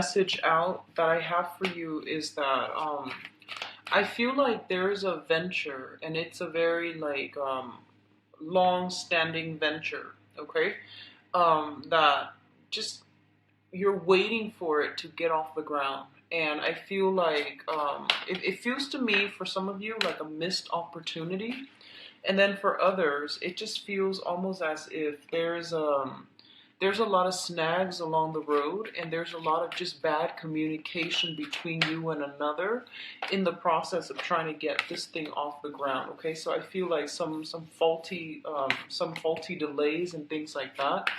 Message out that I have for you is that I feel like there's a venture, and it's a very like long-standing venture, okay? That just you're waiting for it to get off the ground. And I feel like it feels to me for some of you like a missed opportunity. And then for others, it just feels almost as if there's a lot of snags along the road, and there's a lot of just bad communication between you and another in the process of trying to get this thing off the ground. Okay, so I feel like some faulty delays and things like that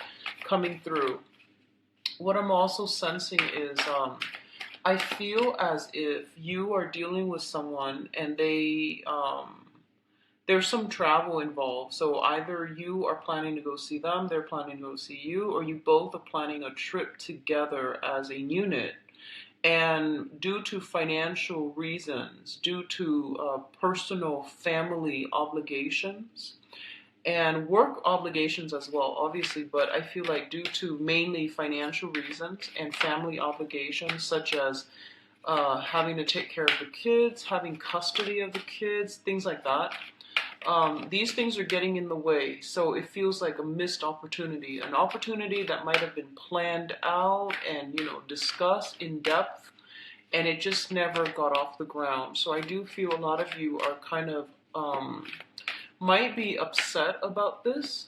coming through. What I'm also sensing is I feel as if you are dealing with someone and there's some travel involved. So either you are planning to go see them, they're planning to go see you, or you both are planning a trip together as a unit. And due to financial reasons, due to personal family obligations, and work obligations as well, obviously, but I feel like due to mainly financial reasons and family obligations, such as having to take care of the kids, having custody of the kids, things like that. These things are getting in the way, so it feels like a missed opportunity, an opportunity that might have been planned out and discussed in depth, and it just never got off the ground. So I do feel a lot of you are kind of might be upset about this,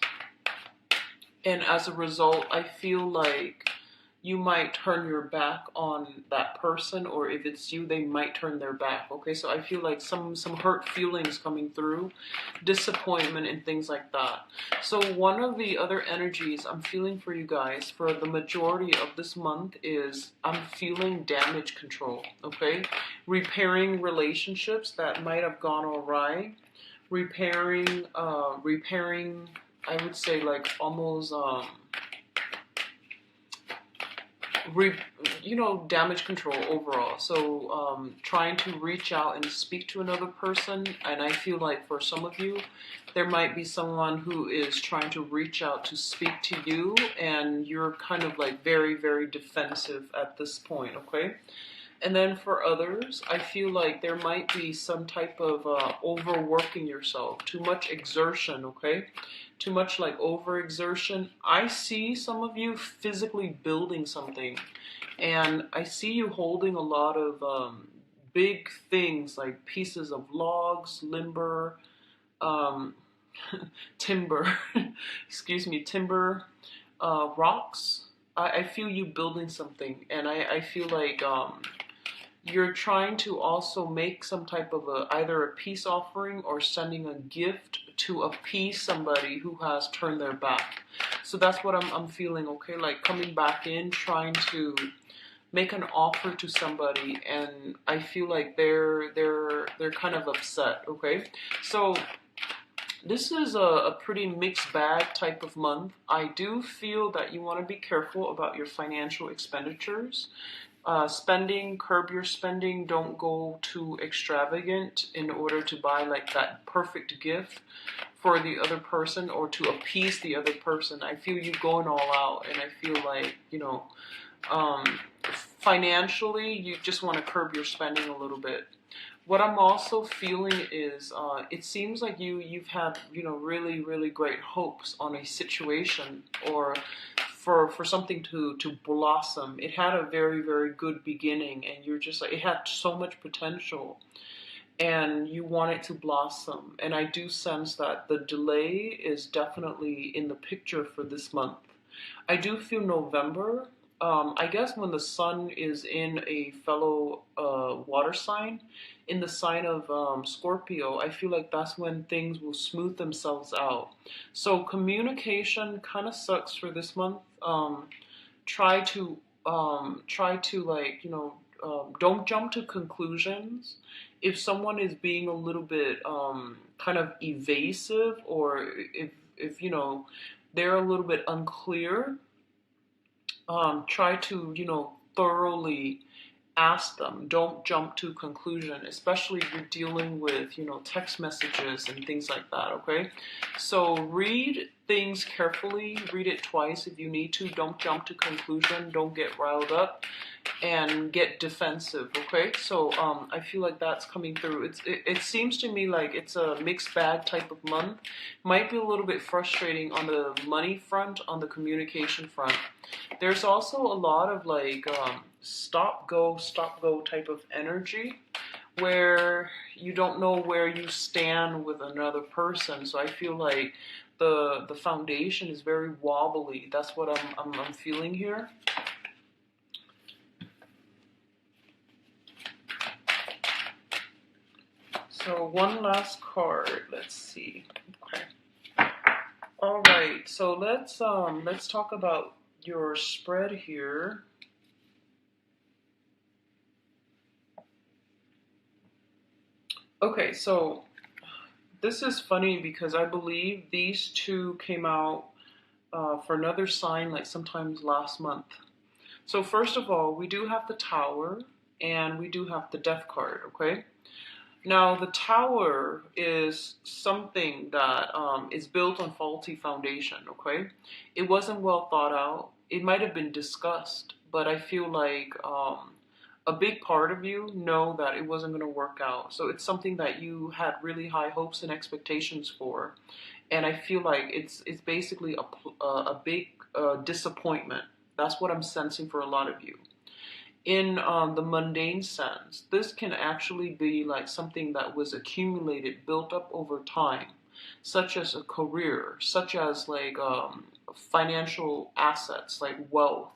and as a result, I feel like you might turn your back on that person, or if it's you, they might turn their back. Okay, so I feel like some hurt feelings coming through, disappointment and things like that. So one of the other energies I'm feeling for you guys for the majority of this month is I'm feeling damage control. Okay, repairing relationships that might have gone awry, repairing I would say like almost damage control overall. So trying to reach out and speak to another person, and I feel like for some of you, there might be someone who is trying to reach out to speak to you, and you're kind of like very, very defensive at this point, okay? And then for others, I feel like there might be some type of overworking yourself, too much exertion, okay? Too much like overexertion. I see some of you physically building something, and I see you holding a lot of big things like pieces of logs, limber, um, timber, excuse me, timber, rocks. I feel you building something, and I feel like you're trying to also make some type of either a peace offering or sending a gift to appease somebody who has turned their back. So that's what I'm feeling, okay? Like coming back in, trying to make an offer to somebody, and I feel like they're kind of upset, okay? So this is a pretty mixed bag type of month. I do feel that you want to be careful about your financial expenditures. Spending, curb your spending. Don't go too extravagant in order to buy like that perfect gift for the other person or to appease the other person. I feel you going all out, and I feel like, um, financially, you just want to curb your spending a little bit. What I'm also feeling is it seems like you've had really, really great hopes on a situation, or for something to blossom. It had a very, very good beginning, and you're just like, it had so much potential, and you want it to blossom. And I do sense that the delay is definitely in the picture for this month. I do feel November. I guess when the sun is in a fellow water sign, in the sign of Scorpio, I feel like that's when things will smooth themselves out. So communication kind of sucks for this month. Try to like don't jump to conclusions. If someone is being a little bit kind of evasive, or if they're a little bit unclear, try to thoroughly ask them. Don't jump to conclusion, especially if you're dealing with text messages and things like that. Okay, so read things carefully. Read it twice if you need to. Don't jump to conclusion. Don't get riled up and get defensive. Okay, so I feel like that's coming through. It seems to me like it's a mixed bag type of month. Might be a little bit frustrating on the money front, on the communication front. There's also a lot of like stop go type of energy where you don't know where you stand with another person. So I feel like the foundation is very wobbly. That's what I'm feeling here. So one last card. Let's see. Okay. All right. So let's talk about your spread here. Okay, so this is funny because I believe these two came out for another sign like sometimes last month. So first of all, we do have the Tower and we do have the Death card, okay? Now, the Tower is something that is built on faulty foundation, okay? It wasn't well thought out. It might have been discussed, but I feel like a big part of you know that it wasn't going to work out. So it's something that you had really high hopes and expectations for. And I feel like it's basically a big disappointment. That's what I'm sensing for a lot of you. In the mundane sense, this can actually be like something that was accumulated, built up over time, such as a career, such as like financial assets, like wealth,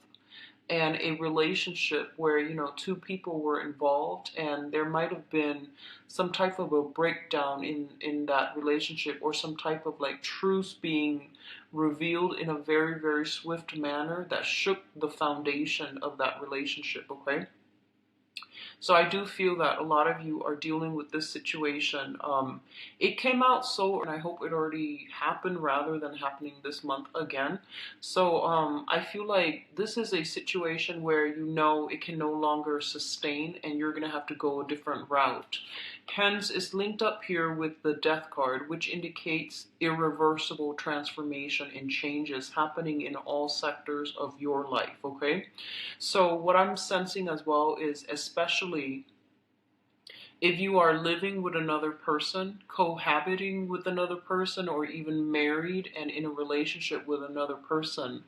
and a relationship where, you know, two people were involved and there might have been some type of a breakdown in that relationship, or some type of like truth being revealed in a very, very swift manner that shook the foundation of that relationship, okay? So I do feel that a lot of you are dealing with this situation. It came out so, and I hope it already happened rather than happening this month again. So I feel like this is a situation where you know it can no longer sustain and you're going to have to go a different route. Hence, it's linked up here with the Death card, which indicates irreversible transformation and changes happening in all sectors of your life, okay? So what I'm sensing as well is, especially if you are living with another person, cohabiting with another person, or even married and in a relationship with another person,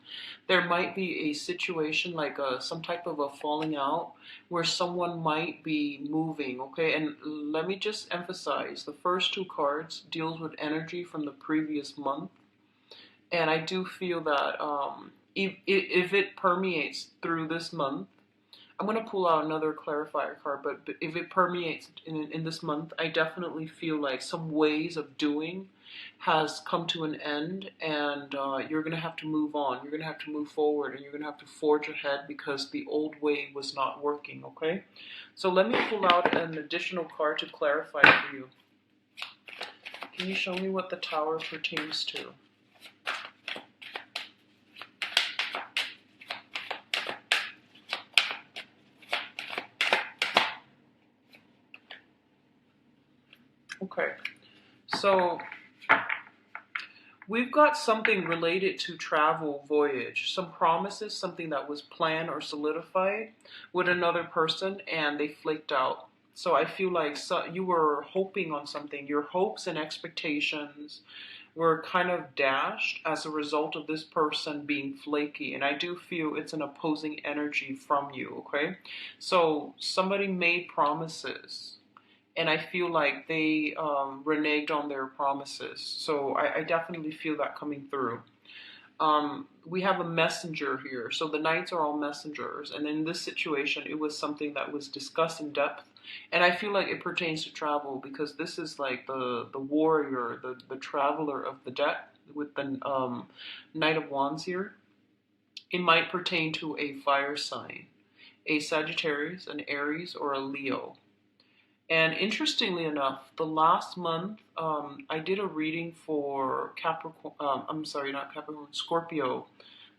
there might be a situation like some type of a falling out where someone might be moving, okay? And let me just emphasize, the first two cards deals with energy from the previous month. And I do feel that if it permeates through this month, I'm going to pull out another clarifier card, but if it permeates in this month, I definitely feel like some ways of doing has come to an end, and you're going to have to move on. You're going to have to move forward, and you're going to have to forge ahead because the old way was not working, okay? So let me pull out an additional card to clarify for you. Can you show me what the Tower pertains to? Okay, so we've got something related to travel, voyage, some promises, something that was planned or solidified with another person and they flaked out. So I feel like you were hoping on something. Your hopes and expectations were kind of dashed as a result of this person being flaky. And I do feel it's an opposing energy from you, okay? So somebody made promises, and I feel like they reneged on their promises. So I definitely feel that coming through. We have a messenger here. So the knights are all messengers. And in this situation, it was something that was discussed in depth. And I feel like it pertains to travel because this is like the warrior, the traveler of the deck with the Knight of Wands here. It might pertain to a fire sign, a Sagittarius, an Aries, or a Leo. And interestingly enough, the last month, I did a reading for Capricorn, I'm sorry, not Capricorn, Scorpio.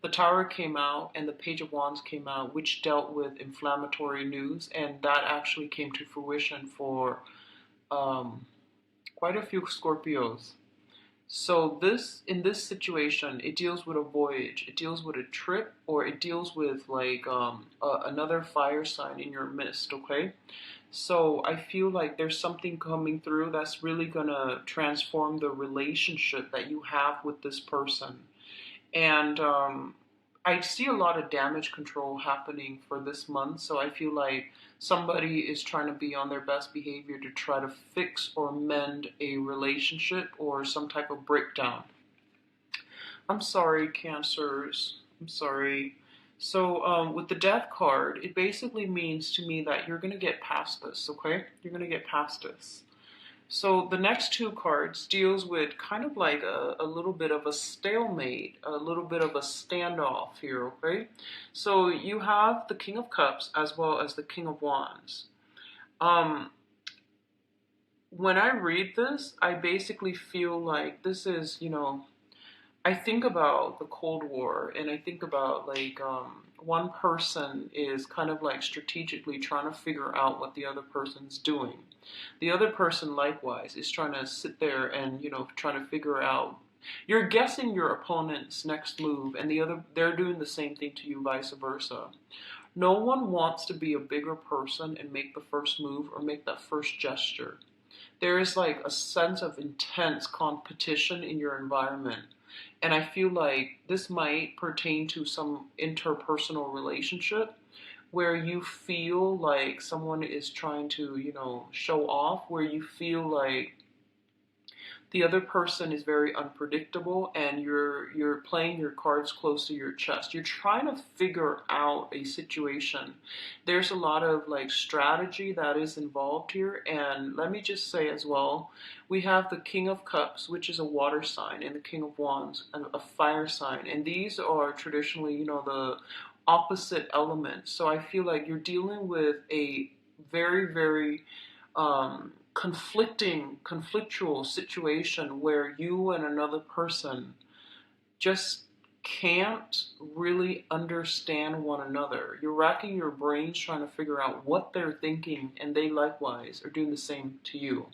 The Tower came out and the Page of Wands came out, which dealt with inflammatory news. And that actually came to fruition for quite a few Scorpios. So in this situation, it deals with a voyage, it deals with a trip, or it deals with like another fire sign in your midst. Okay, so I feel like there's something coming through that's really gonna transform the relationship that you have with this person. And I see a lot of damage control happening for this month. So I feel like somebody is trying to be on their best behavior to try to fix or mend a relationship or some type of breakdown. I'm sorry, Cancers. I'm sorry. So, with the death card, it basically means to me that you're going to get past this, okay? You're going to get past this. So the next two cards deals with kind of like a little bit of a stalemate, a little bit of a standoff here, okay? So you have the King of Cups as well as the King of Wands. Um, when I read this, I basically feel like this is, I think about the Cold War and I think about like one person is kind of like strategically trying to figure out what the other person's doing. The other person likewise is trying to sit there and trying to figure out. You're guessing your opponent's next move, and they're doing the same thing to you, vice versa. No one wants to be a bigger person and make the first move or make that first gesture. There is like a sense of intense competition in your environment. And I feel like this might pertain to some interpersonal relationship where you feel like someone is trying to, show off, where you feel like the other person is very unpredictable and you're playing your cards close to your chest. You're trying to figure out a situation. There's a lot of like strategy that is involved here, and let me just say as well, we have the King of Cups, which is a water sign, and the King of Wands, a fire sign, and these are traditionally, the opposite elements. So I feel like you're dealing with a very, very conflictual situation where you and another person just can't really understand one another. You're racking your brains trying to figure out what they're thinking, and they likewise are doing the same to you.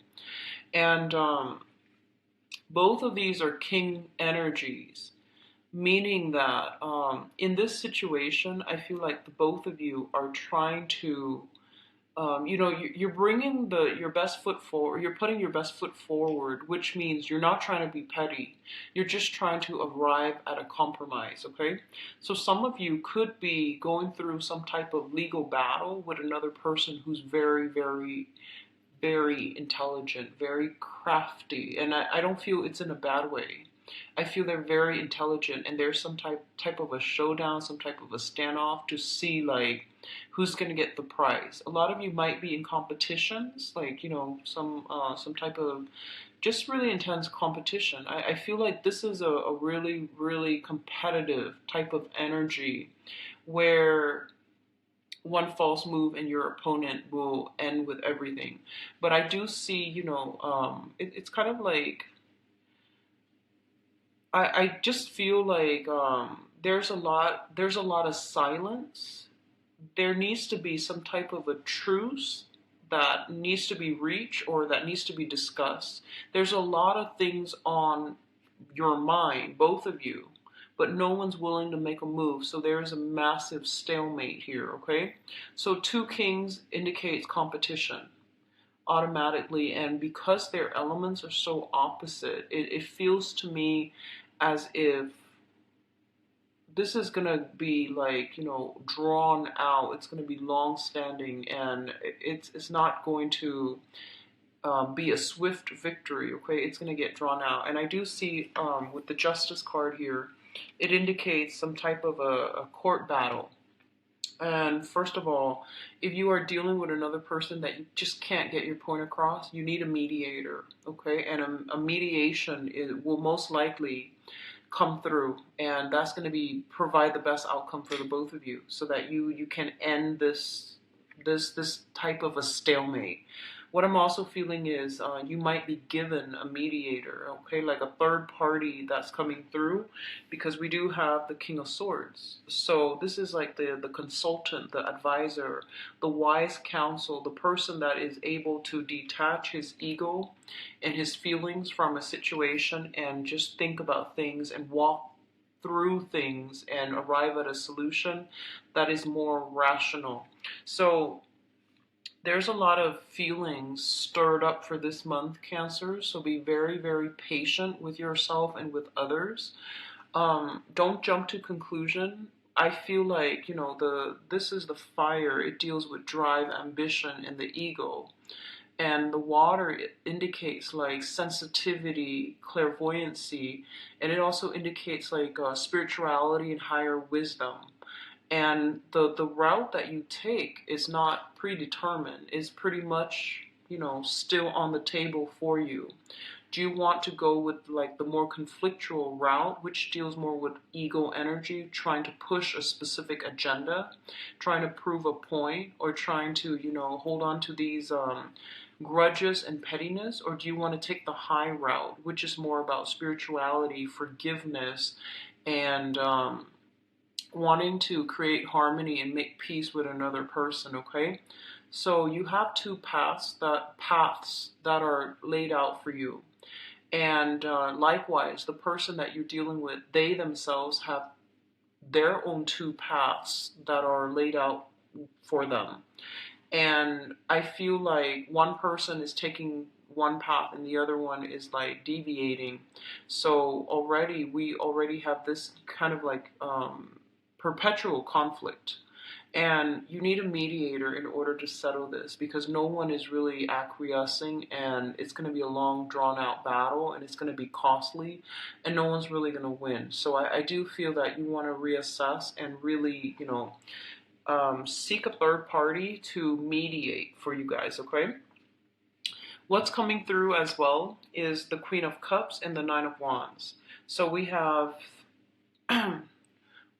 And both of these are king energies, meaning that in this situation, I feel like the both of you are trying to you're bringing your best foot forward. You're putting your best foot forward, which means you're not trying to be petty. You're just trying to arrive at a compromise. Okay, so some of you could be going through some type of legal battle with another person who's very, very, very intelligent, very crafty, and I don't feel it's in a bad way. I feel they're very intelligent, and there's some type of a showdown, some type of a standoff to see like who's going to get the prize. A lot of you might be in competitions, like some type of just really intense competition. I feel like this is a really, really competitive type of energy where one false move and your opponent will end with everything. But I do see, it's kind of like I just feel like there's a lot of silence. There needs to be some type of a truce that needs to be reached or that needs to be discussed. There's a lot of things on your mind, both of you, but no one's willing to make a move. So there's a massive stalemate here, okay? So two kings indicates competition automatically, and because their elements are so opposite, it feels to me as if this is going to be like drawn out. It's going to be long standing, and it's not going to be a swift victory. Okay, it's going to get drawn out. And I do see with the Justice card here, it indicates some type of a court battle. And first of all, if you are dealing with another person that you just can't get your point across, you need a mediator, okay? And a mediation will most likely come through, and that's going to be provide the best outcome for the both of you, so that you can end this type of a stalemate. What I'm also feeling is you might be given a mediator, okay, like a third party that's coming through, because we do have the King of Swords. So this is like the consultant, the advisor, the wise counsel, the person that is able to detach his ego and his feelings from a situation and just think about things and walk through things and arrive at a solution that is more rational. So there's a lot of feelings stirred up for this month, Cancer. So be very, very patient with yourself and with others. Don't jump to conclusion. I feel like, this is the fire. It deals with drive, ambition, and the ego. And the water, it indicates like sensitivity, clairvoyancy, and it also indicates like spirituality and higher wisdom. And the route that you take is not predetermined. It's pretty much, still on the table for you. Do you want to go with like the more conflictual route, which deals more with ego energy, trying to push a specific agenda, trying to prove a point, or trying to, hold on to these grudges and pettiness? Or do you want to take the high route, which is more about spirituality, forgiveness, and wanting to create harmony and make peace with another person, okay? So you have two paths that are laid out for you. And likewise, the person that you're dealing with, they themselves have their own two paths that are laid out for them. And I feel like one person is taking one path and the other one is like deviating. So we already have this kind of like perpetual conflict. And you need a mediator in order to settle this, because no one is really acquiescing, and it's going to be a long, drawn out battle, and it's going to be costly, and no one's really going to win. So I do feel that you want to reassess and really, seek a third party to mediate for you guys, okay? What's coming through as well is the Queen of Cups and the Nine of Wands. So we have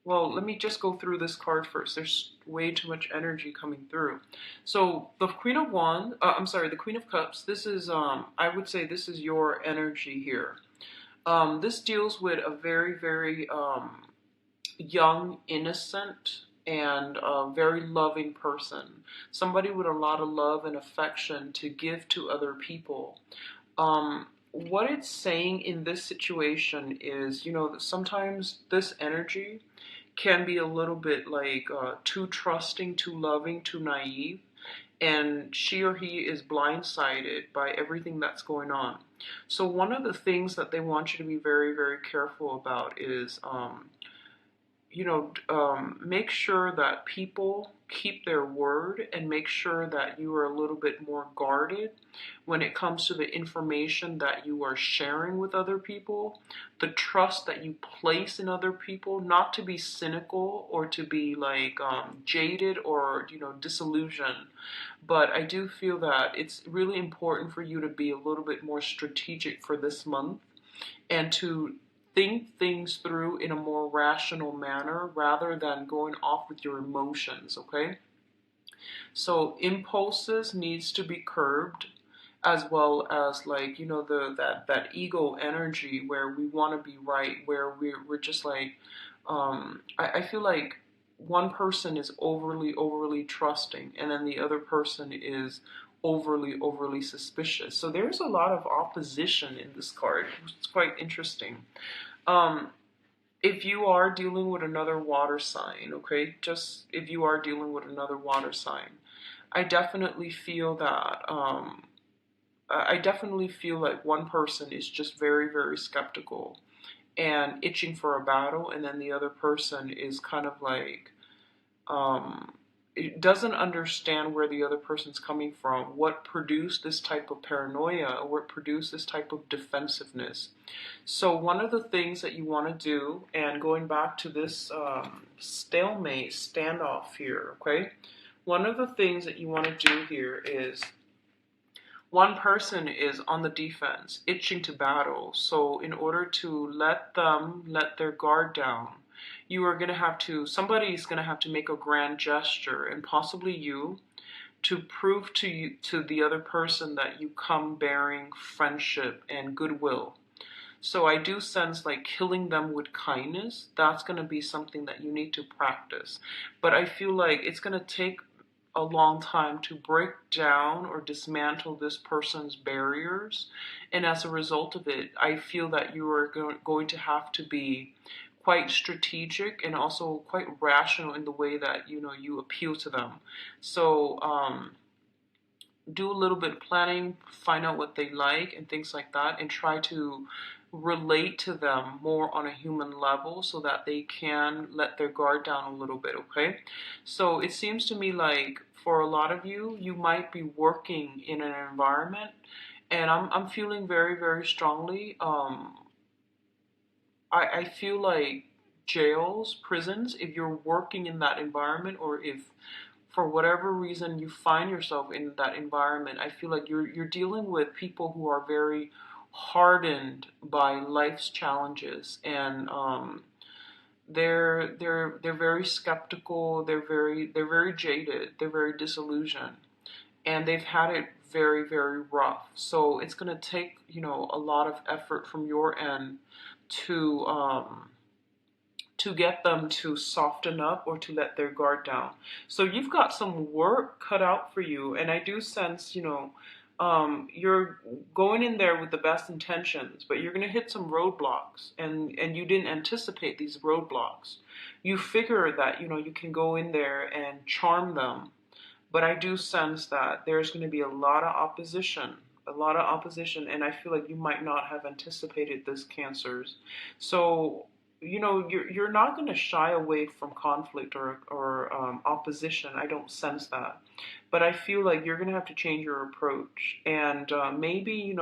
well, let me just go through this card first. There's way too much energy coming through. So the the Queen of Cups. This is, I would say, this is your energy here. This deals with a very, very young, innocent, and very loving person. Somebody with a lot of love and affection to give to other people. What it's saying in this situation is, that sometimes this energy can be a little bit like too trusting, too loving, too naive, and she or he is blindsided by everything that's going on. So one of the things that they want you to be very, very careful about is make sure that people keep their word, and make sure that you are a little bit more guarded when it comes to the information that you are sharing with other people, the trust that you place in other people, not to be cynical or to be like jaded or, disillusioned. But I do feel that it's really important for you to be a little bit more strategic for this month, and to think things through in a more rational manner rather than going off with your emotions, okay? So impulses needs to be curbed, as well as like, that ego energy where we want to be right, where we're just like I feel like one person is overly trusting, and then the other person is overly suspicious. So there's a lot of opposition in this card. It's quite interesting. Um, if you are dealing with another water sign, okay, just if you are dealing with another water sign, I definitely feel that, I definitely feel like one person is just very, very skeptical and itching for a battle, and then the other person is kind of like, it doesn't understand where the other person's coming from, what produced this type of paranoia, or what produced this type of defensiveness. So one of the things that you want to do, and going back to this stalemate standoff here, okay, one of the things that you want to do here is, one person is on the defense, itching to battle. So in order to let their guard down, somebody's going to have to make a grand gesture, and possibly you, to prove to you, to the other person, that you come bearing friendship and goodwill. So I do sense like killing them with kindness, that's going to be something that you need to practice. But I feel like it's going to take a long time to break down or dismantle this person's barriers. And as a result of it, I feel that you are going to have to be quite strategic and also quite rational in the way that you appeal to them. So do a little bit of planning, find out what they like and things like that, and try to relate to them more on a human level so that they can let their guard down a little bit, okay? So it seems to me like for a lot of you, you might be working in an environment, and I'm feeling very, very strongly. I feel like jails, prisons, if you're working in that environment, or if for whatever reason you find yourself in that environment, I feel like you're dealing with people who are very hardened by life's challenges, and they're very skeptical. They're very jaded. They're very disillusioned, and they've had it very, very rough. So it's gonna take a lot of effort from your end to get them to soften up or to let their guard down. So you've got some work cut out for you, and I do sense, you're going in there with the best intentions, but you're going to hit some roadblocks, and you didn't anticipate these roadblocks. You figure that, you can go in there and charm them, but I do sense that there's going to be a lot of opposition, and I feel like you might not have anticipated this, Cancers. So you're not going to shy away from conflict or opposition. I don't sense that, but I feel like you're going to have to change your approach, and maybe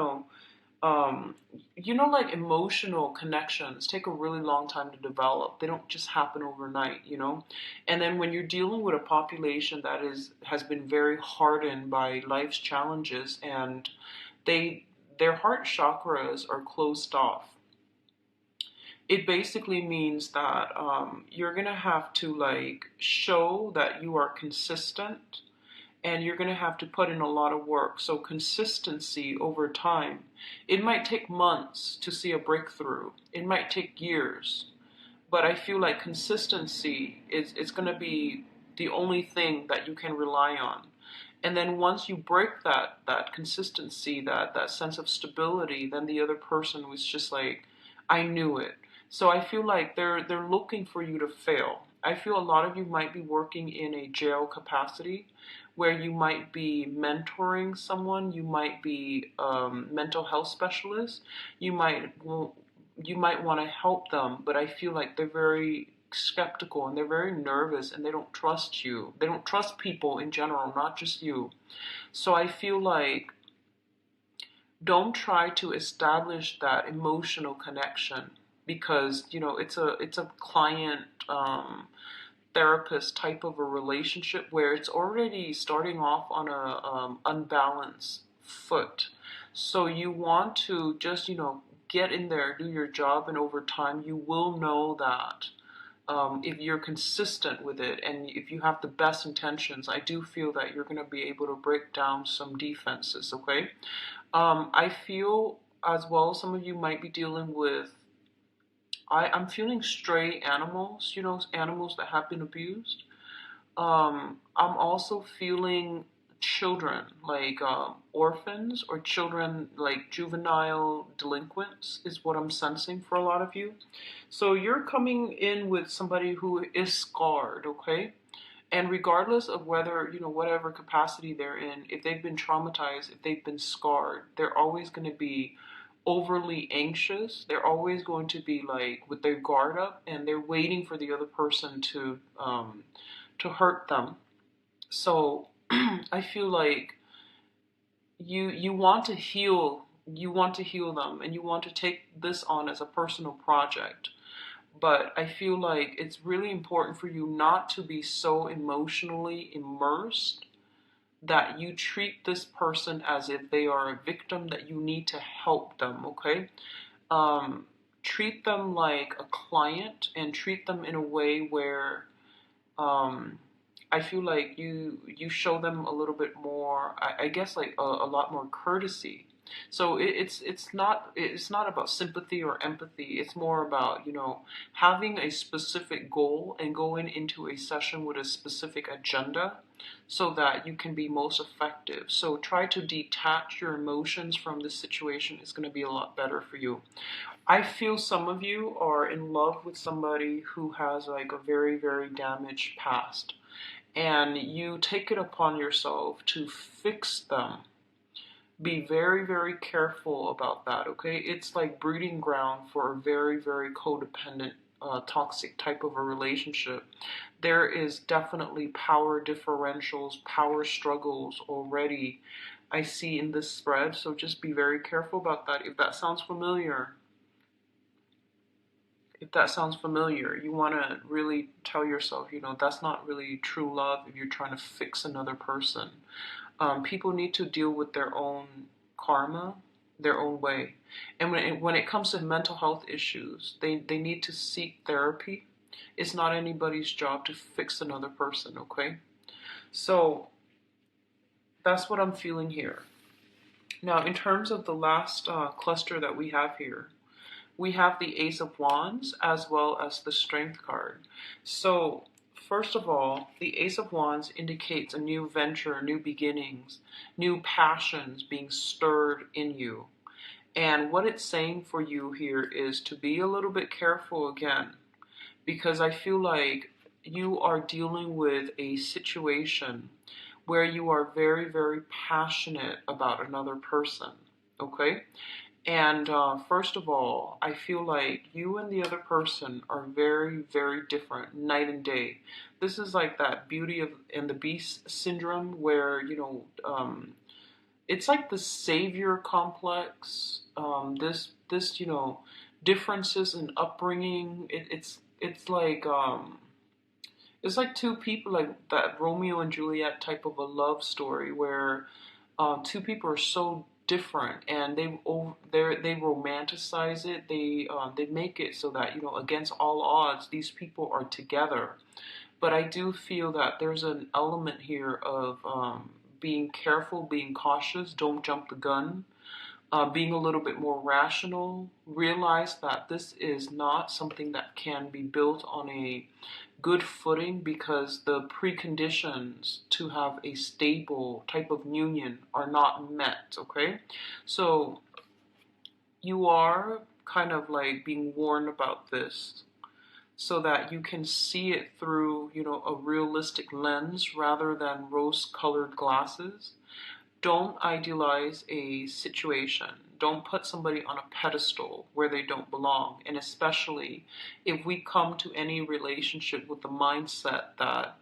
like emotional connections take a really long time to develop. They don't just happen overnight. And then when you're dealing with a population that has been very hardened by life's challenges, and their heart chakras are closed off, it basically means that you're gonna have to like show that you are consistent, and you're gonna have to put in a lot of work. So consistency over time. It might take months to see a breakthrough. It might take years, but I feel like consistency is gonna be the only thing that you can rely on. And then once you break that consistency, that sense of stability, then the other person was just like, I knew it. So I feel like they're looking for you to fail. I feel a lot of you might be working in a jail capacity where you might be mentoring someone, you might be mental health specialist, you might want to help them, but I feel like they're very skeptical and they're very nervous and they don't trust you. They don't trust people in general, not just you. So I feel like don't try to establish that emotional connection, because it's a client therapist type of a relationship where it's already starting off on a unbalanced foot. So you want to just get in there, do your job, and over time you will know that if you're consistent with it and if you have the best intentions, I do feel that you're going to be able to break down some defenses, okay? I feel as well some of you might be dealing with, I'm feeling stray animals, animals that have been abused. I'm also feeling children, like orphans, or children like juvenile delinquents is what I'm sensing for a lot of you. So you're coming in with somebody who is scarred, okay? And regardless of whether, whatever capacity they're in, if they've been traumatized, if they've been scarred, they're always going to be overly anxious. They're always going to be like with their guard up, and they're waiting for the other person to hurt them. So I feel like you want to heal. You want to heal them, and you want to take this on as a personal project. But I feel like it's really important for you not to be so emotionally immersed that you treat this person as if they are a victim that you need to help them, okay? Treat them like a client, and treat them in a way where I feel like you show them a little bit more, I guess like a lot more courtesy. So it's not about sympathy or empathy. It's more about, having a specific goal and going into a session with a specific agenda so that you can be most effective. So try to detach your emotions from this situation. It's going to be a lot better for you. I feel some of you are in love with somebody who has like a very, very damaged past, and you take it upon yourself to fix them. Be very, very careful about that, okay? It's like breeding ground for a very, very codependent, toxic type of a relationship. There is definitely power differentials, power struggles already I see in this spread, so just be very careful about that. If that sounds familiar, you want to really tell yourself, that's not really true love if you're trying to fix another person. People need to deal with their own karma their own way. And when it comes to mental health issues, they need to seek therapy. It's not anybody's job to fix another person, okay? So that's what I'm feeling here. Now, in terms of the last cluster that we have here, we have the Ace of Wands as well as the Strength card. So, first of all, the Ace of Wands indicates a new venture, new beginnings, new passions being stirred in you. And what it's saying for you here is to be a little bit careful again, because I feel like you are dealing with a situation where you are very, very passionate about another person, okay? And first of all, I feel like you and the other person are very, very different, night and day. This is like that Beauty of and the Beast syndrome, where it's like the savior complex. This differences in upbringing. It's like two people, like that Romeo and Juliet type of a love story where two people are so different, and they romanticize it. They make it so that against all odds these people are together. But I do feel that there's an element here of being careful, being cautious, don't jump the gun, being a little bit more rational. Realize that this is not something that can be built on a good footing, because the preconditions to have a stable type of union are not met, okay? So you are kind of like being warned about this so that you can see it through, a realistic lens rather than rose-colored glasses. Don't idealize a situation. Don't put somebody on a pedestal where they don't belong. And especially if we come to any relationship with the mindset that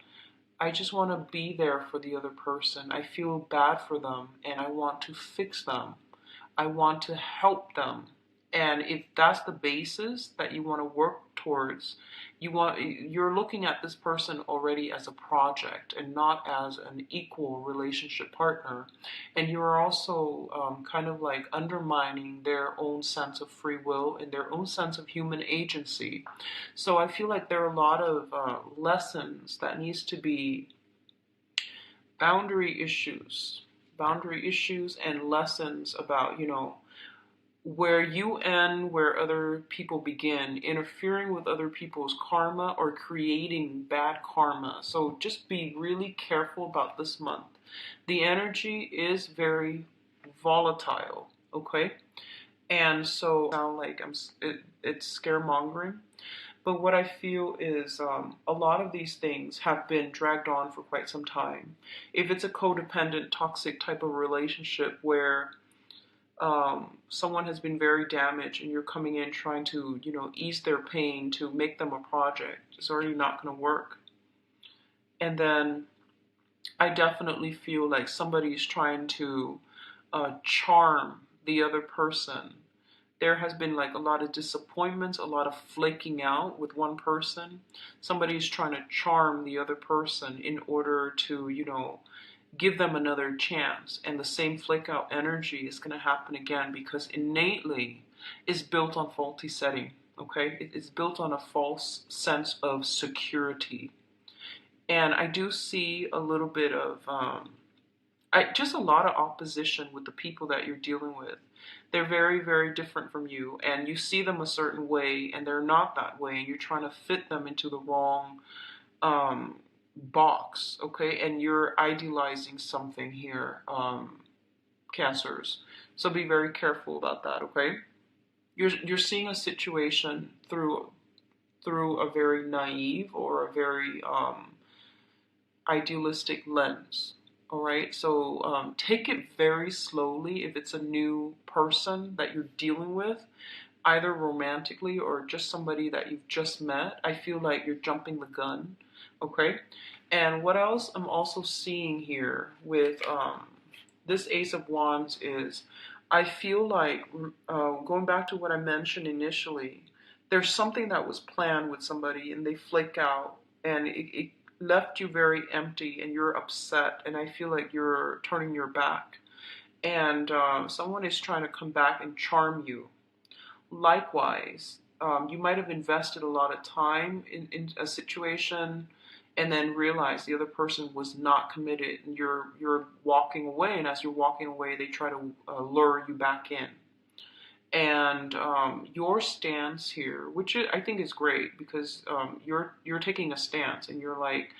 I just want to be there for the other person. I feel bad for them and I want to fix them. I want to help them. And if that's the basis that you want to work towards, you're looking at this person already as a project and not as an equal relationship partner. And you're also kind of like undermining their own sense of free will and their own sense of human agency. So I feel like there are a lot of lessons that needs to be boundary issues, and lessons about, where you end, where other people begin, interfering with other people's karma or creating bad karma. So just be really careful about this month. The energy is very volatile, okay? And so sound like it's scaremongering. But what I feel is a lot of these things have been dragged on for quite some time. If it's a codependent, toxic type of relationship where someone has been very damaged and you're coming in trying to, ease their pain, to make them a project, it's already not going to work. And then I definitely feel like somebody's trying to charm the other person. There has been like a lot of disappointments, a lot of flaking out with one person. Somebody's trying to charm the other person in order to, give them another chance. And the same flake out energy is going to happen again, because innately is built on faulty setting, okay? It's built on a false sense of security. And I do see a little bit of just a lot of opposition with the people that you're dealing with. They're very, very different from you, and you see them a certain way, and they're not that way, and you're trying to fit them into the wrong um, box, okay? And you're idealizing something here, Cancers. So be very careful about that, okay? You're seeing a situation through a very naive or a very idealistic lens. All right, so take it very slowly if it's a new person that you're dealing with, either romantically or just somebody that you've just met. I feel like you're jumping the gun. Okay, and what else I'm also seeing here with this Ace of Wands is I feel like going back to what I mentioned initially, there's something that was planned with somebody and they flake out, and it left you very empty and you're upset, and I feel like you're turning your back, and someone is trying to come back and charm you. Likewise, you might have invested a lot of time in a situation and then realize the other person was not committed, and you're walking away, and as you're walking away they try to lure you back in. And your stance here, which I think is great, because you're taking a stance and you're like,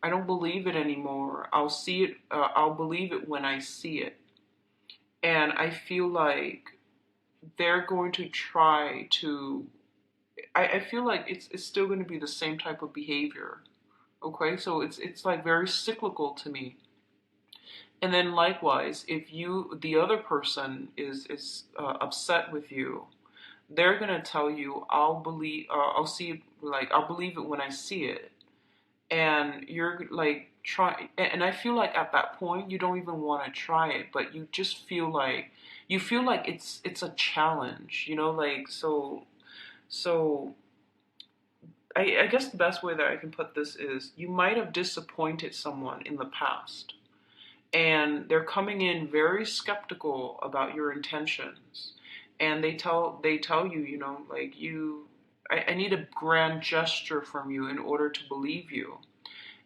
I don't believe it anymore. I'll see it. I'll believe it when I see it. And I feel like they're going to try to. I feel like it's still going to be the same type of behavior. Okay, so it's like very cyclical to me. And then likewise, if the other person is upset with you, they're gonna tell you, I'll see it, like I'll believe it when I see it, and you're like try, and I feel like at that point you don't even want to try it, but you just feel like it's a challenge, like so. I guess the best way that I can put this is you might have disappointed someone in the past, and they're coming in very skeptical about your intentions, and they tell you, like I need a grand gesture from you in order to believe you.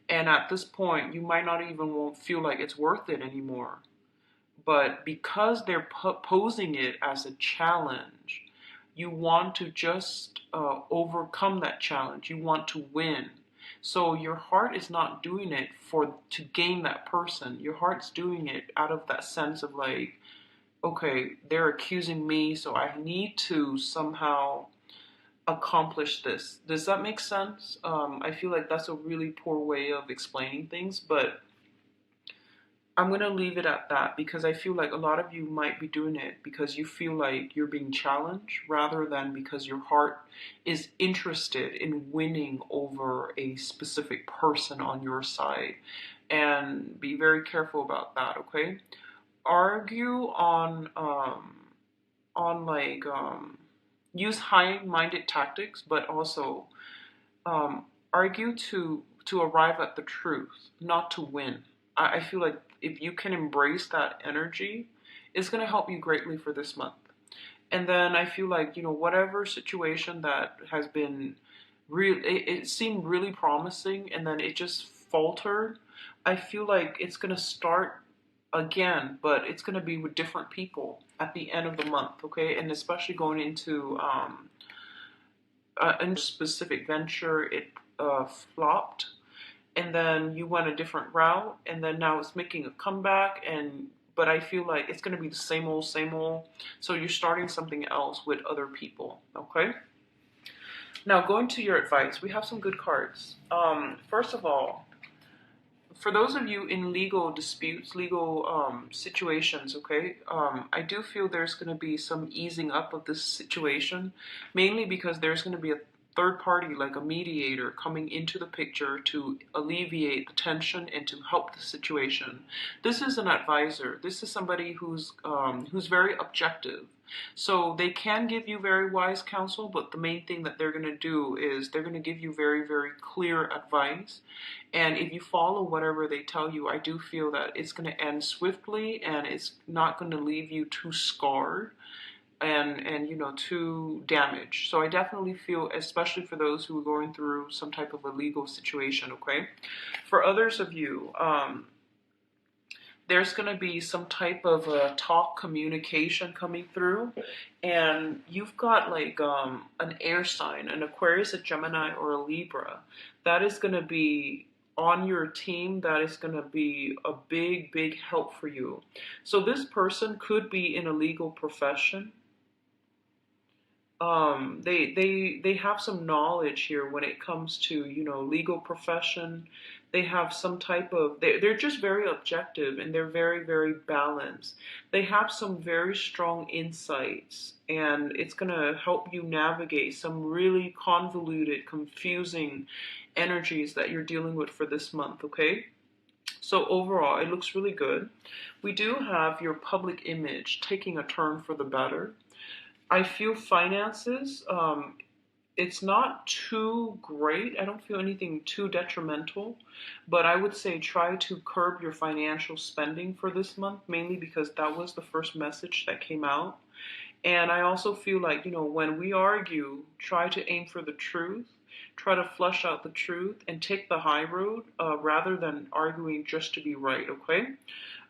And at this point you might not even won't feel like it's worth it anymore, but because they're posing it as a challenge, you want to just overcome that challenge. You want to win. So your heart is not doing it to gain that person. Your heart's doing it out of that sense of like, okay, they're accusing me, so I need to somehow accomplish this. Does that make sense? I feel like that's a really poor way of explaining things, but I'm going to leave it at that, because I feel like a lot of you might be doing it because you feel like you're being challenged rather than because your heart is interested in winning over a specific person on your side. And be very careful about that, okay? Argue on like use high-minded tactics, but also argue to arrive at the truth, not to win. I feel like if you can embrace that energy, it's going to help you greatly for this month. And then I feel like, whatever situation that has been real, it seemed really promising and then it just faltered. I feel like it's going to start again, but it's going to be with different people at the end of the month, okay? And especially going into a specific venture, it flopped, and then you went a different route, and then now it's making a comeback, but I feel like it's going to be the same old, same old. So you're starting something else with other people, okay? Now, going to your advice, we have some good cards. First of all, for those of you in legal disputes, legal situations, okay, I do feel there's going to be some easing up of this situation, mainly because there's going to be a third party, like a mediator, coming into the picture to alleviate the tension and to help the situation. This is an advisor. This is somebody who's very objective. So they can give you very wise counsel, but the main thing that they're going to do is they're going to give you very, very clear advice. And if you follow whatever they tell you, I do feel that it's going to end swiftly and it's not going to leave you too scarred. and to damage. So I definitely feel, especially for those who are going through some type of a legal situation, okay? For others of you, there's going to be some type of talk communication coming through, and you've got like an air sign, an Aquarius, a Gemini, or a Libra. That is going to be on your team. That is going to be a big help for you. So this person could be in a legal profession. They have some knowledge here when it comes to legal profession. They have some type of they're just very objective, and they're very balanced. They have some very strong insights, and it's going to help you navigate some really convoluted, confusing energies that you're dealing with for this month, okay? So overall, it looks really good. We do have your public image taking a turn for the better. I feel finances, it's not too great. I don't feel anything too detrimental, but I would say try to curb your financial spending for this month, mainly because that was the first message that came out. And I also feel like, when we argue, try to aim for the truth, try to flush out the truth, and take the high road rather than arguing just to be right, okay?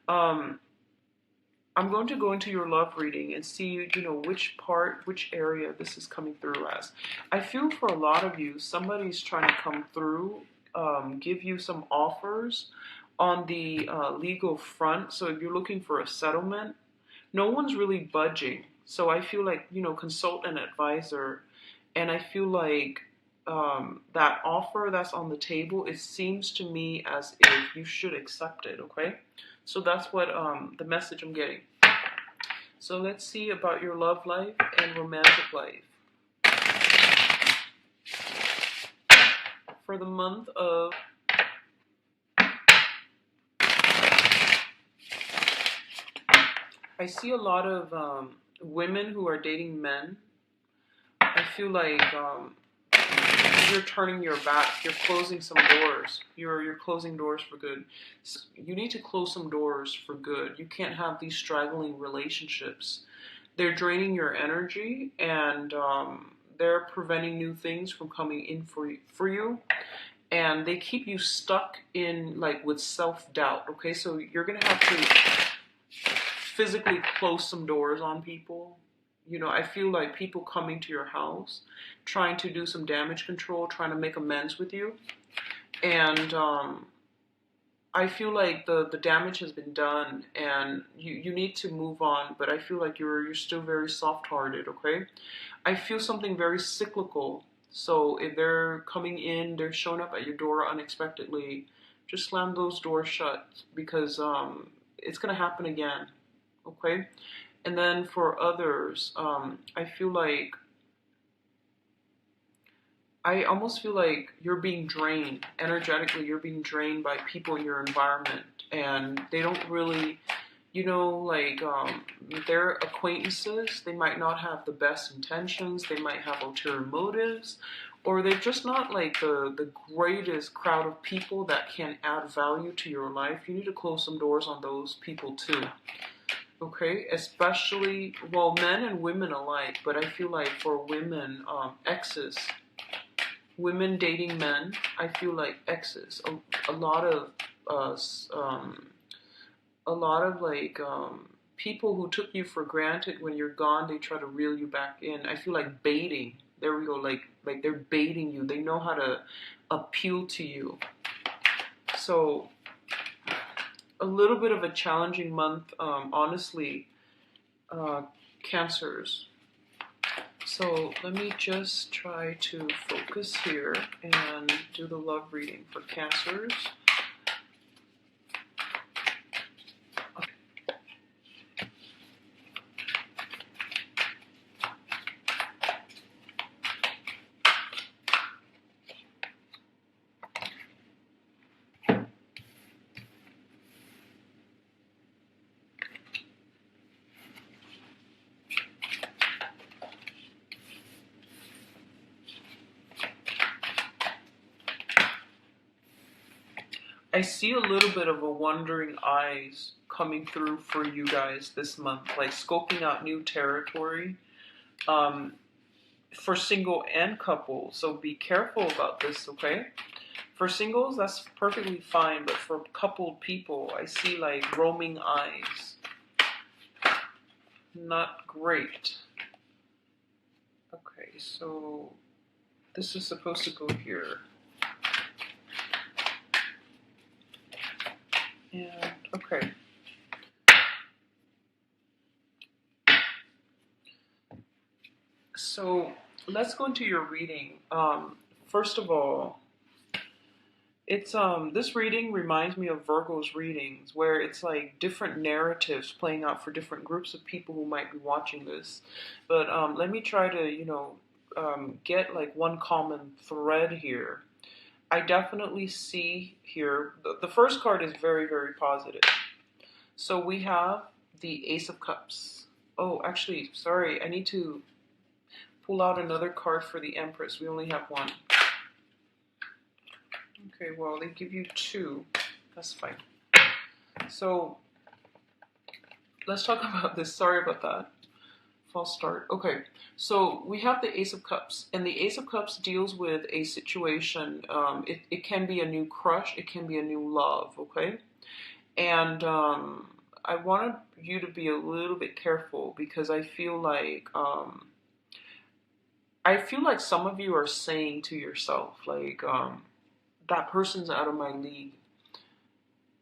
Um, I'm going to go into your love reading and see, which area this is coming through as. I feel for a lot of you, somebody's trying to come through, give you some offers on the legal front. So if you're looking for a settlement, no one's really budging. So I feel like, consult an advisor. And I feel like that offer that's on the table, it seems to me as if you should accept it, okay? So that's what the message I'm getting. So let's see about your love life and romantic life. For the month of I see a lot of women who are dating men. I feel like you're turning your back. You're closing some doors. You're closing doors for good. So you need to close some doors for good. You can't have these straggling relationships. They're draining your energy, and they're preventing new things from coming in for you. And they keep you stuck in with self-doubt. Okay, so you're gonna have to physically close some doors on people. I feel like people coming to your house, trying to do some damage control, trying to make amends with you. And I feel like the damage has been done, and you need to move on, but I feel like you're still very soft-hearted, okay? I feel something very cyclical. So if they're coming in, they're showing up at your door unexpectedly, just slam those doors shut, because it's going to happen again, okay? And then for others, I almost feel like you're being drained. Energetically, you're being drained by people in your environment. And they don't really, their acquaintances, they might not have the best intentions. They might have ulterior motives. Or they're just not the greatest crowd of people that can add value to your life. You need to close some doors on those people too. Okay, especially, men and women alike, but I feel like for women, exes, women dating men, I feel like exes, a lot of people who took you for granted when you're gone, they try to reel you back in. I feel like baiting. There we go, like they're baiting you. They know how to appeal to you. So a little bit of a challenging month, honestly, Cancers. So let me just try to focus here and do the love reading for Cancers. I see a little bit of a wandering eyes coming through for you guys this month, like scoping out new territory. Um, for single and couple, so be careful about this, okay? For singles, that's perfectly fine, but for coupled people, I see like roaming eyes. Not great. Okay, so this is supposed to go here. And, okay. So let's go into your reading. First of all, it's this reading reminds me of Virgo's readings, where it's like different narratives playing out for different groups of people who might be watching this. But let me try to, get like one common thread here. I definitely see here, the first card is very, very positive. So we have the Ace of Cups. Oh, actually, sorry, I need to pull out another card for the Empress. We only have one. Okay, well, they give you two. That's fine. So, let's talk about this. Sorry about that. False start. Okay, so we have the Ace of Cups. And the Ace of Cups deals with a situation. It can be a new crush. It can be a new love, okay? And I wanted you to be a little bit careful because I feel like some of you are saying to yourself, like, that person's out of my league.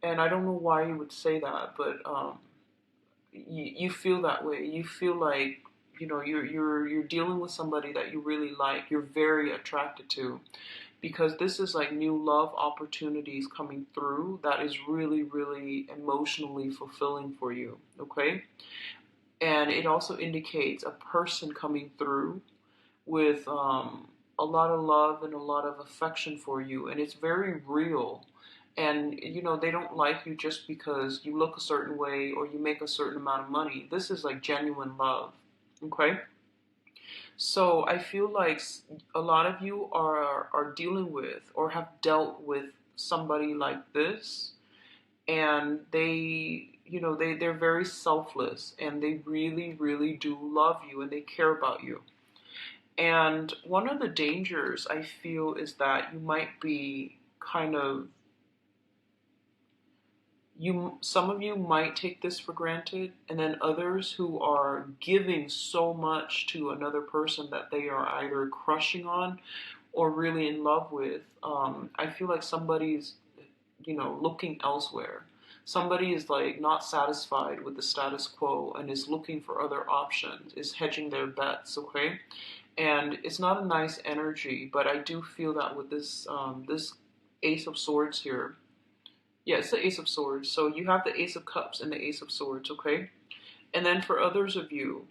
And I don't know why you would say that, but you feel that way. You feel like, you're dealing with somebody that you really like, you're very attracted to. Because this is like new love opportunities coming through that is really, really emotionally fulfilling for you, okay? And it also indicates a person coming through with a lot of love and a lot of affection for you, and it's very real. And they don't like you just because you look a certain way or you make a certain amount of money. This is like genuine love, okay? So I feel like a lot of you are dealing with or have dealt with somebody like this, and they're very selfless, and they really, really do love you, and they care about you. And one of the dangers I feel is that you might be kind of, some of you might take this for granted, and then others who are giving so much to another person that they are either crushing on or really in love with. I feel like somebody's, looking elsewhere. Somebody is like not satisfied with the status quo and is looking for other options, is hedging their bets, okay? And it's not a nice energy, but I do feel that with this Ace of Swords here. Yeah, it's the Ace of Swords. So you have the Ace of Cups and the Ace of Swords, okay? And then for others of you,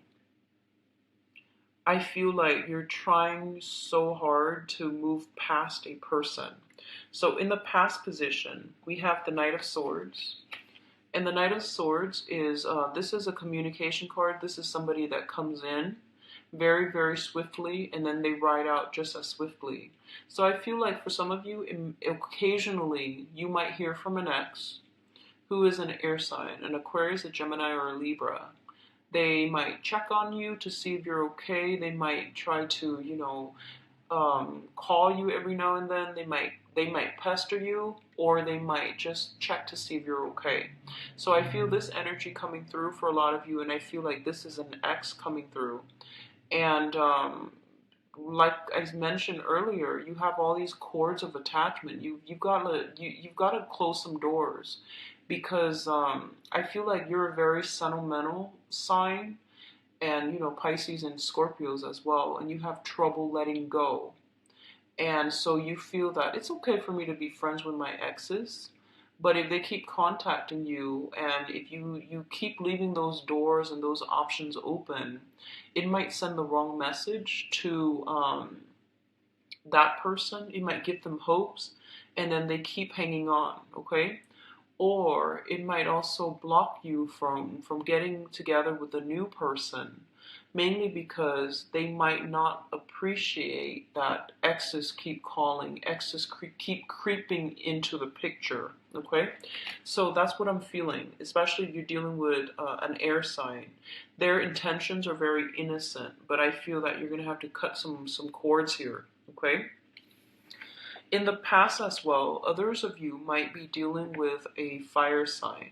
I feel like you're trying so hard to move past a person. So in the past position, we have the Knight of Swords. And the Knight of Swords is, this is a communication card. This is somebody that comes in very, very swiftly, and then they ride out just as swiftly. So I feel like for some of you, occasionally you might hear from an ex who is an air sign, an Aquarius, a Gemini, or a Libra. They might check on you to see if you're okay. They might try to, call you every now and then. They might pester you, or they might just check to see if you're okay. So I feel this energy coming through for a lot of you, and I feel like this is an ex coming through. And like I mentioned earlier, you have all these cords of attachment. You've got to close some doors, because I feel like you're a very sentimental sign, and Pisces and Scorpios as well, and you have trouble letting go. And so you feel that it's okay for me to be friends with my exes, but if they keep contacting you, and if you keep leaving those doors and those options open, it might send the wrong message to that person. It might give them hopes, and then they keep hanging on, okay? or it might also block you from getting together with a new person, mainly because they might not appreciate that exes keep calling, exes keep creeping into the picture. Okay, so that's what I'm feeling, especially if you're dealing with an air sign. Their intentions are very innocent, but I feel that you're going to have to cut some cords here. Okay, in the past as well, others of you might be dealing with a fire sign.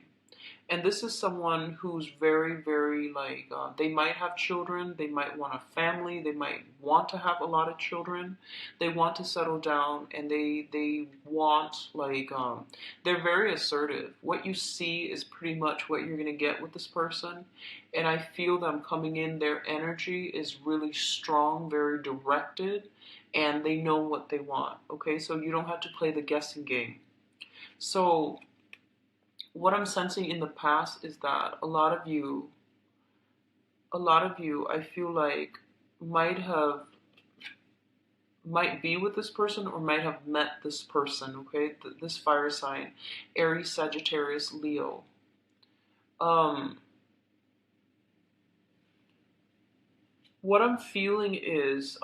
And this is someone who's very, very like, they might have children, they might want a family, they might want to have a lot of children, they want to settle down, and they want, like, they're very assertive. What you see is pretty much what you're going to get with this person. And I feel them coming in, their energy is really strong, very directed, and they know what they want. Okay, so you don't have to play the guessing game. So what I'm sensing in the past is that a lot of you, I feel like might have might be with this person or might have met this person. Okay, this fire sign, Aries, Sagittarius, Leo. Um, what I'm feeling is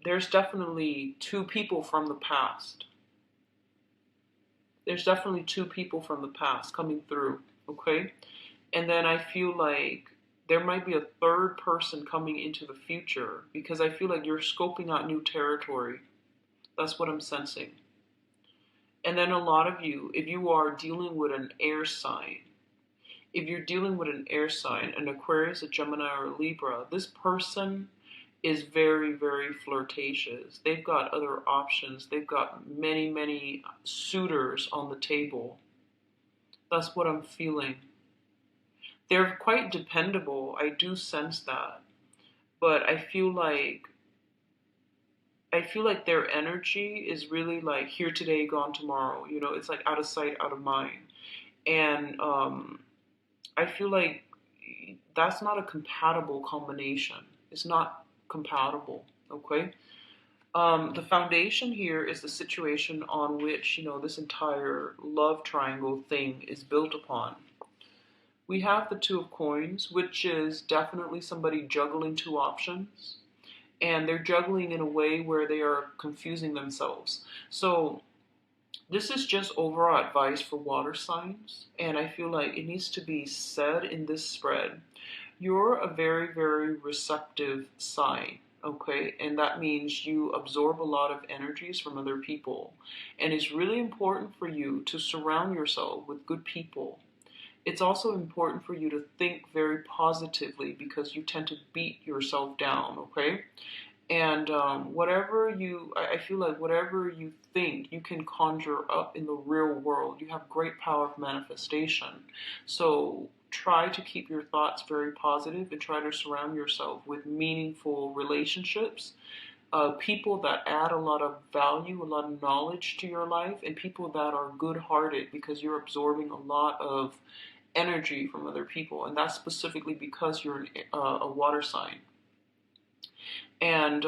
there's definitely two people from the past. There's definitely two people from the past coming through. Okay, and then I feel like there might be a third person coming into the future because I feel like you're scoping out new territory. That's what I'm sensing. And then a lot of you, if you are dealing with an air sign, if you're dealing with an air sign, an Aquarius, a Gemini, or a Libra, this person is very, very flirtatious. They've got other options. They've got many, many suitors on the table. That's what I'm feeling. They're quite dependable. I do sense that. But I feel like their energy is really like here today, gone tomorrow. It's like out of sight, out of mind. And I feel like that's not a compatible combination. It's not compatible. Okay. The foundation here is the situation on which this entire love triangle thing is built upon. We have the Two of Coins, which is definitely somebody juggling two options. And they're juggling in a way where they are confusing themselves. So this is just overall advice for water signs. And I feel like it needs to be said in this spread. You're a very, very receptive sign. Okay, and that means you absorb a lot of energies from other people. And it's really important for you to surround yourself with good people. It's also important for you to think very positively because you tend to beat yourself down, okay? And I feel like whatever you think, you can conjure up in the real world. You have great power of manifestation. So try to keep your thoughts very positive and try to surround yourself with meaningful relationships, people that add a lot of value, a lot of knowledge to your life, and people that are good-hearted because you're absorbing a lot of energy from other people, and that's specifically because you're a water sign. And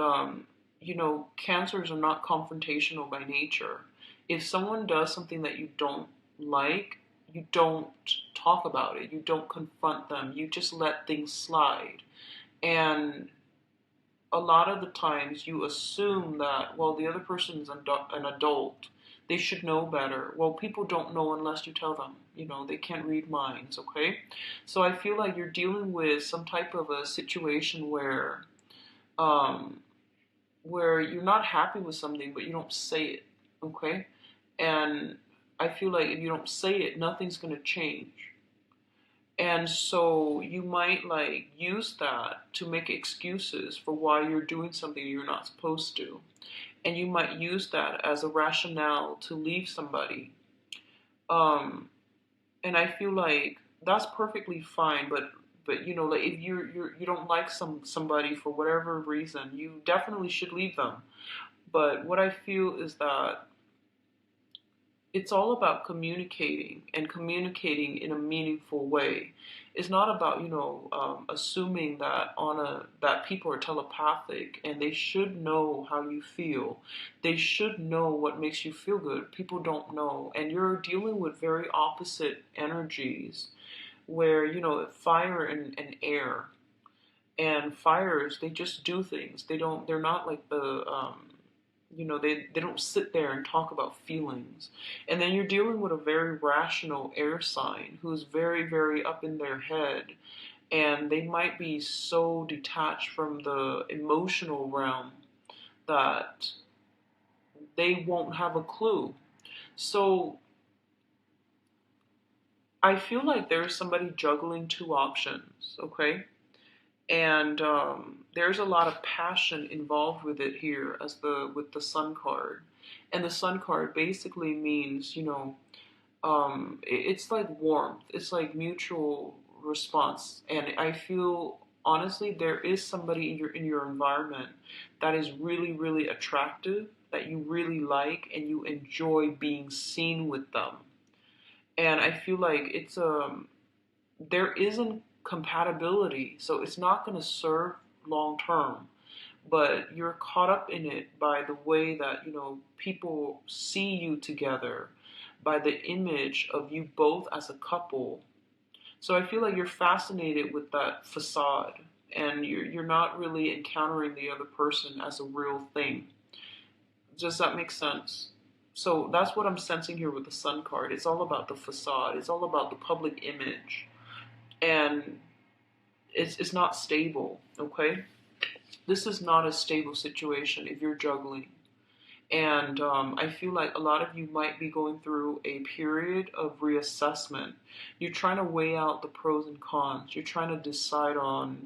cancers are not confrontational by nature. If someone does something that you don't like, you don't talk about it, you don't confront them, you just let things slide. And a lot of the times you assume that, well, the other person is an adult, they should know better. Well, people don't know unless you tell them. They can't read minds, okay? So I feel like you're dealing with some type of a situation um, where you're not happy with something, but you don't say it, okay? And I feel like if you don't say it, nothing's going to change. And so you might like use that to make excuses for why you're doing something you're not supposed to. And you might use that as a rationale to leave somebody. Um, and I feel like that's perfectly fine, but like if you don't like somebody for whatever reason, you definitely should leave them. But what I feel is that it's all about communicating and communicating in a meaningful way. It's not about, assuming that that people are telepathic and they should know how you feel. They should know what makes you feel good. People don't know, and you're dealing with very opposite energies, where fire and air. And fires, they just do things. They're not like they don't sit there and talk about feelings. And then you're dealing with a very rational air sign who's very, very up in their head. And they might be so detached from the emotional realm that they won't have a clue. So I feel like there's somebody juggling two options, okay? And there's a lot of passion involved with it here, as the with the Sun card. And the Sun card basically means, it's like warmth. It's like mutual response. And I feel honestly there is somebody in your environment that is really, really attractive, that you really like, and you enjoy being seen with them. And I feel like there isn't compatibility, so it's not going to serve long term. But you're caught up in it by the way that people see you together, by the image of you both as a couple. So I feel like you're fascinated with that facade, and you're not really encountering the other person as a real thing. Does that make sense? So that's what I'm sensing here with the Sun card. It's all about the facade. It's all about the public image, and it's not stable. Okay, this is not a stable situation if you're juggling. And I feel like a lot of you might be going through a period of reassessment. You're trying to weigh out the pros and cons. You're trying to decide on,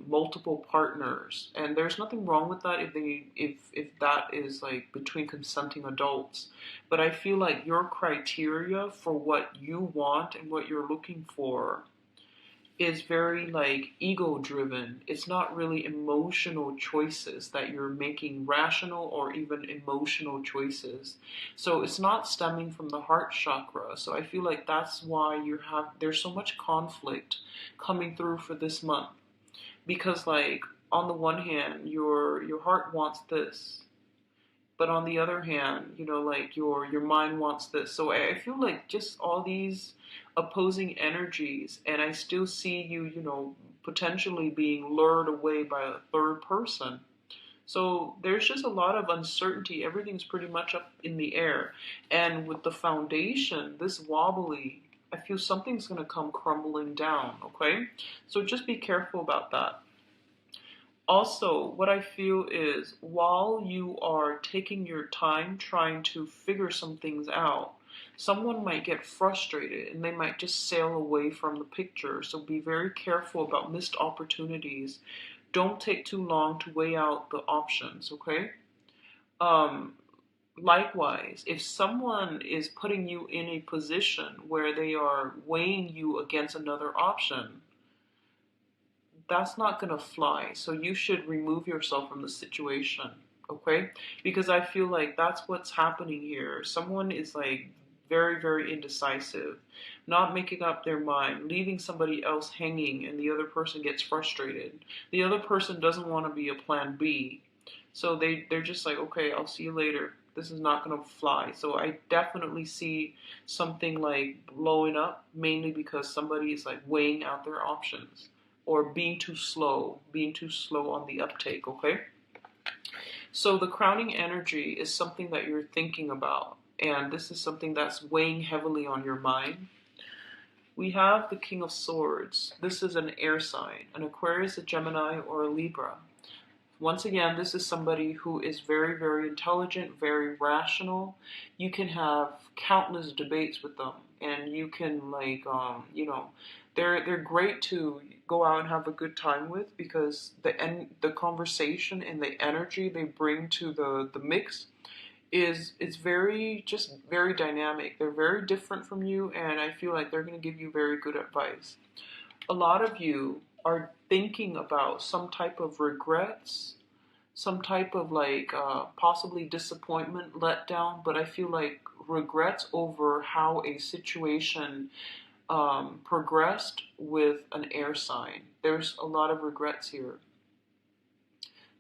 multiple partners. And there's nothing wrong with that if that is like between consenting adults. But I feel like your criteria for what you want and what you're looking for is very like ego driven. It's not really emotional choices that you're making, rational or even emotional choices. So it's not stemming from the heart chakra. So I feel like that's why there's so much conflict coming through for this month. Because like on the one hand, your heart wants this, but on the other hand, like your mind wants this. So I feel like just all these opposing energies, and I still see you, potentially being lured away by a third person. So there's just a lot of uncertainty. Everything's pretty much up in the air. And with the foundation, this wobbly, I feel something's going to come crumbling down, okay? So just be careful about that. Also, what I feel is while you are taking your time trying to figure some things out, someone might get frustrated and they might just sail away from the picture. So be very careful about missed opportunities. Don't take too long to weigh out the options, okay? Um, Likewise, if someone is putting you in a position where they are weighing you against another option, that's not going to fly. So you should remove yourself from the situation, okay? Because I feel like that's what's happening here. Someone is like very, very indecisive, not making up their mind, leaving somebody else hanging, and the other person gets frustrated. The other person doesn't want to be a plan B. So they're just like, okay, I'll see you later. This is not going to fly. So I definitely see something like blowing up, mainly because somebody is like weighing out their options or being too slow on the uptake, okay? So the crowning energy is something that you're thinking about, and this is something that's weighing heavily on your mind. We have the King of Swords. This is an air sign, an Aquarius, a Gemini, or a Libra. Once again, this is somebody who is very, very intelligent, very rational. You can have countless debates with them, and you can like, they're great to go out and have a good time with, because the conversation and the energy they bring to the mix is very, just very dynamic. They're very different from you, and I feel like they're going to give you very good advice. A lot of you are thinking about some type of regrets some type of like possibly disappointment, letdown, but I feel like regrets over how a situation progressed with an air sign. There's a lot of regrets here.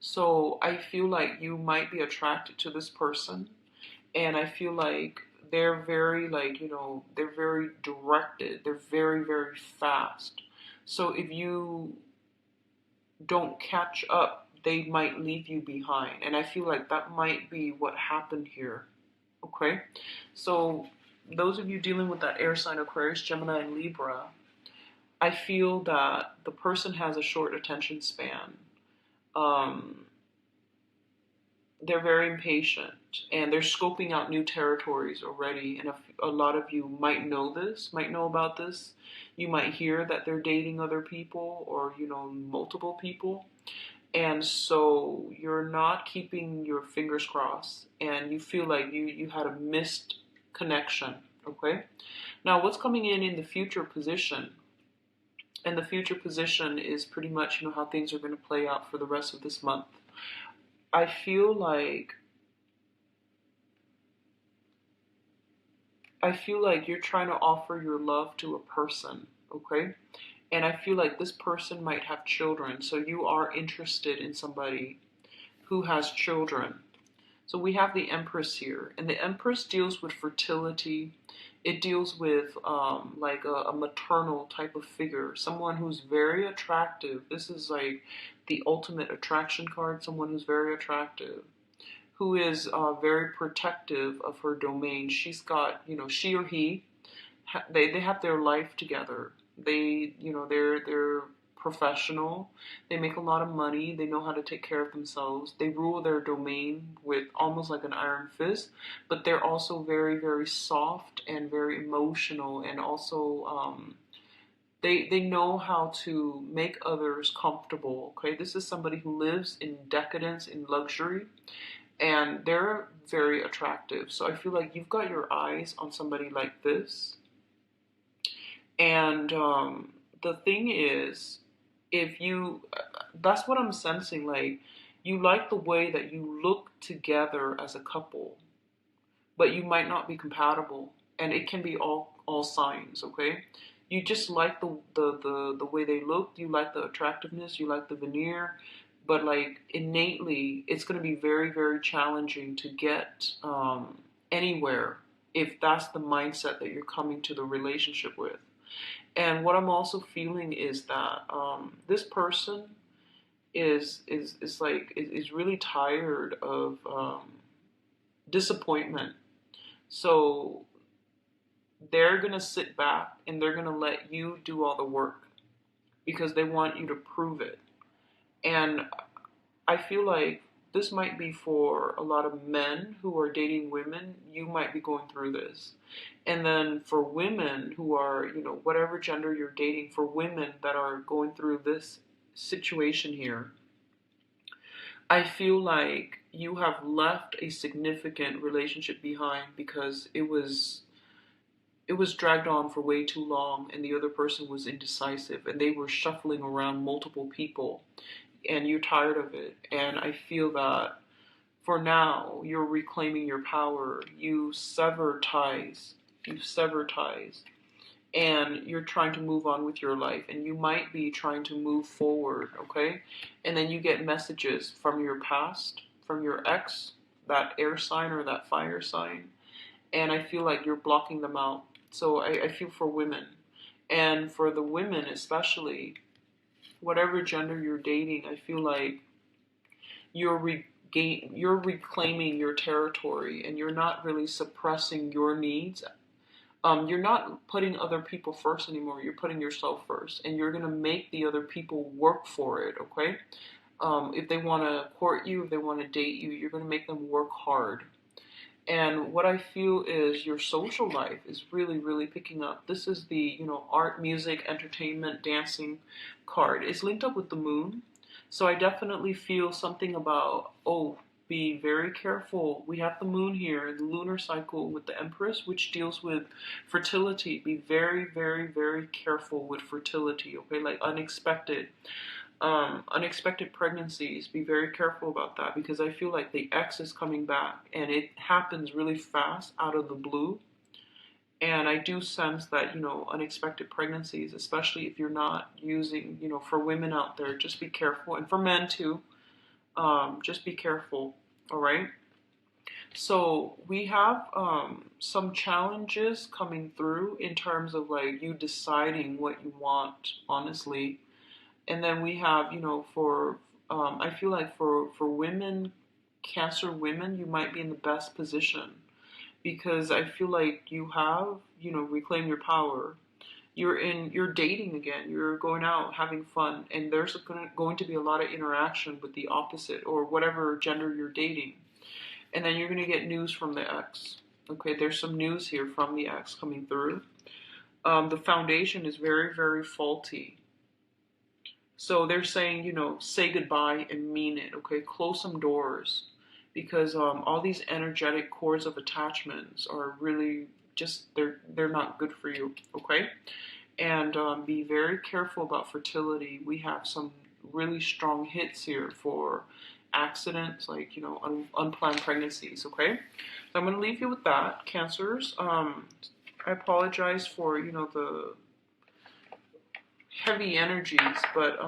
So I feel like you might be attracted to this person, and I feel like they're very like, they're very directed. They're very, very fast. So if you don't catch up, they might leave you behind. And I feel like that might be what happened here. Okay? So those of you dealing with that air sign Aquarius, Gemini, and Libra, I feel that the person has a short attention span. Um, they're very impatient, and they're scoping out new territories already. And a lot of you might know this, might know about this. You might hear that they're dating other people, or multiple people. And so you're not keeping your fingers crossed, and you feel like you had a missed connection. Okay? Now, what's coming in the future position? And the future position is pretty much, how things are going to play out for the rest of this month. I feel like you're trying to offer your love to a person, okay? And I feel like this person might have children, so you are interested in somebody who has children. So we have the Empress here, and the Empress deals with fertility. It deals with like a maternal type of figure, someone who's very attractive. This is like the ultimate attraction card, someone who's very attractive, who is very protective of her domain. She's got, she or he, they have their life together. They're professional. They make a lot of money. They know how to take care of themselves. They rule their domain with almost like an iron fist, but they're also very, very soft and very emotional, and also they know how to make others comfortable. Okay, this is somebody who lives in decadence, in luxury, and they're very attractive. So I feel like you've got your eyes on somebody like this. And the thing is, that's what I'm sensing, like, you like the way that you look together as a couple, but you might not be compatible. And it can be all signs, okay? You just like the way they look, you like the attractiveness, you like the veneer, but like innately, it's going to be very, very challenging to get anywhere if that's the mindset that you're coming to the relationship with. And what I'm also feeling is that this person is really tired of disappointment. So they're gonna sit back and they're gonna let you do all the work because they want you to prove it. And I feel like this might be for a lot of men who are dating women. You might be going through this. And then for women who are, whatever gender you're dating, for women that are going through this situation here, I feel like you have left a significant relationship behind because it was dragged on for way too long, and the other person was indecisive, and they were shuffling around multiple people, and you're tired of it. And I feel that for now, you're reclaiming your power. You sever ties. And you're trying to move on with your life. And you might be trying to move forward, okay? And then you get messages from your past, from your ex, that air sign or that fire sign. And I feel like you're blocking them out. So I feel for women. And for the women especially, whatever gender you're dating, I feel like you're reclaiming your territory, and you're not really suppressing your needs. You're not putting other people first anymore. You're putting yourself first, and you're gonna make the other people work for it. Okay? If they want to court you, if they want to date you, you're gonna make them work hard. And what I feel is your social life is really, really picking up. This is the, art, music, entertainment, dancing card. It's linked up with the moon. So I definitely feel something about, be very careful. We have the moon here, the lunar cycle with the Empress, which deals with fertility. Be very, very, very careful with fertility, okay? Like unexpected. Unexpected pregnancies, be very careful about that, because I feel like the X is coming back and it happens really fast out of the blue. And I do sense that, unexpected pregnancies, especially if you're not using, for women out there, just be careful. And for men too, just be careful. All right. So we have some challenges coming through in terms of like you deciding what you want, honestly. And then we have, for I feel like for women, Cancer women, you might be in the best position because I feel like you have, reclaim your power. You're dating again. You're going out having fun, and there's going to be a lot of interaction with the opposite or whatever gender you're dating. And then you're going to get news from the ex. Okay, there's some news here from the ex coming through. The foundation is very, very faulty. So they're saying, say goodbye and mean it. Okay, close some doors because all these energetic cords of attachments are really just they're not good for you. Okay, and be very careful about fertility. We have some really strong hits here for accidents, like unplanned pregnancies. Okay, so I'm going to leave you with that, Cancers. I apologize for the heavy energies, but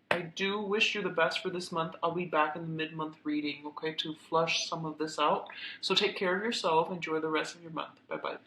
I do wish you the best for this month. I'll be back in the mid-month reading, okay, to flush some of this out. So take care of yourself. Enjoy the rest of your month. Bye-bye.